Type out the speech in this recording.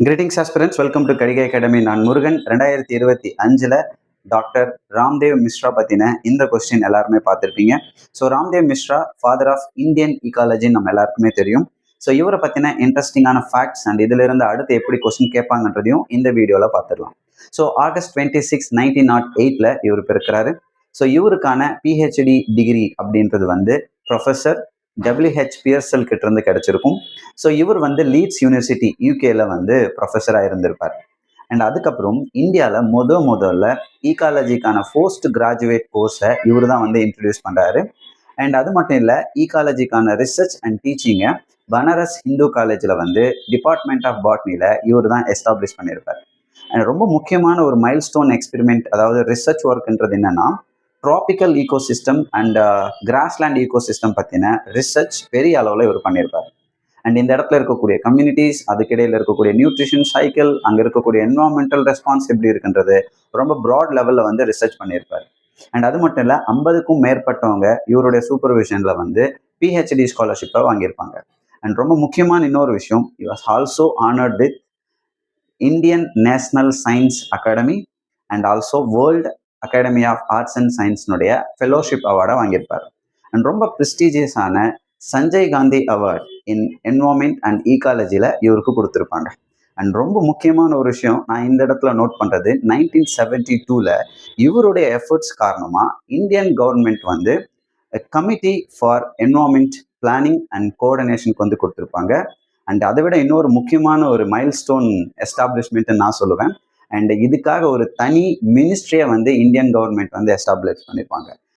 Greetings aspirants, welcome to Kadigai academy. நான் Murugan. 2025 doctor Ramdev Mishra பற்றின இந்த கொஸ்டின் எல்லாருமே பார்த்துருப்பீங்க. So Ramdev Mishra father of Indian ஈகாலஜின்னு நம்ம எல்லாருக்குமே தெரியும். ஸோ இவரை பற்றின இன்ட்ரெஸ்டிங்கான ஃபேக்ட்ஸ் அண்ட் இதிலிருந்து அடுத்து எப்படி கொஸ்டின் கேட்பாங்கன்றதையும் இந்த வீடியோவில் பார்த்துடலாம். ஸோ ஆகஸ்ட் 26, 1908 இவர் பிறக்கிறாரு. ஸோ இவருக்கான பிஹெச்டி டிகிரி அப்படின்றது வந்து ப்ரொஃபஸர் டபிள்யூஹெச் பியர்சல் கிட்ட இருந்து கிடைச்சிருக்கும். ஸோ இவர் வந்து லீட்ஸ் யூனிவர்சிட்டி யூகேல வந்து ப்ரொஃபஸராக இருந்திருப்பார். அண்ட் அதுக்கப்புறம் இந்தியாவில் முதல்ல ஈகாலஜிக்கான போஸ்ட் கிராஜுவேட் கோர்ஸை இவர் தான் வந்து இன்ட்ரடியூஸ் பண்ணுறாரு. அண்ட் அது மட்டும் இல்லை, ஈகாலஜிக்கான ரிசர்ச் அண்ட் டீச்சிங்கை பனாரஸ் ஹிந்து காலேஜில் வந்து டிபார்ட்மெண்ட் ஆஃப் பாட்னியில் இவர் தான் எஸ்டாப்ளிஷ் பண்ணியிருப்பார். அண்ட் ரொம்ப முக்கியமான ஒரு மைல்ஸ்டோன் எக்ஸ்பெரிமெண்ட், அதாவது ரிசர்ச் ஒர்க்ன்றது என்னன்னா, tropical ecosystem and grassland ecosystem பற்றின ரிசர்ச் பெரிய அளவில் இவர் பண்ணியிருப்பார். அண்ட் இந்த இடத்துல இருக்கக்கூடிய கம்யூனிட்டிஸ், அதுக்கிடையில் இருக்கக்கூடிய நியூட்ரிஷன் சைக்கிள், அங்கே இருக்கக்கூடிய என்வரான்மெண்டல் ரெஸ்பான்ஸ் எப்படி இருக்குன்றது ரொம்ப ப்ராட் லெவலில் வந்து ரிசர்ச் பண்ணியிருப்பார். அண்ட் அது மட்டும் இல்லை, 50க்கும் மேற்பட்டவங்க இவருடைய சூப்பர்விஷனில் வந்து பிஹெச்டி ஸ்காலர்ஷிப்பை வாங்கியிருப்பாங்க. அண்ட் ரொம்ப முக்கியமான இன்னொரு விஷயம், he was also honored with Indian National Science Academy and also World Academy of Arts and சயின்ஸ்னுடைய ஃபெலோஷிப் அவார்டை வாங்கியிருப்பார். அண்ட் ரொம்ப ப்ரெஸ்டீஜியஸான Sanjay Gandhi award in environment and ஈகாலஜியில் இவருக்கு கொடுத்துருப்பாங்க. அண்ட் ரொம்ப முக்கியமான ஒரு விஷயம் நான் இந்த இடத்துல நோட் பண்ணுறது, 1972 இவருடைய எஃபர்ட்ஸ் காரணமாக இந்தியன் கவர்மெண்ட் வந்து committee for environment planning and கோஆர்டினேஷனுக்கு வந்து கொடுத்துருப்பாங்க. அண்ட் அதை விட இன்னொரு முக்கியமான ஒரு மைல்ஸ்டோன் எஸ்டாப்ளிஷ்மெண்ட்னு நான் சொல்லுவேன். அண்ட் இதுக்காக ஒரு தனி மினிஸ்ட்ரியை வந்து இந்தியன் கவர்மெண்ட் வந்து எஸ்டாப்ளிஷ் பண்ணியிருப்பாங்க.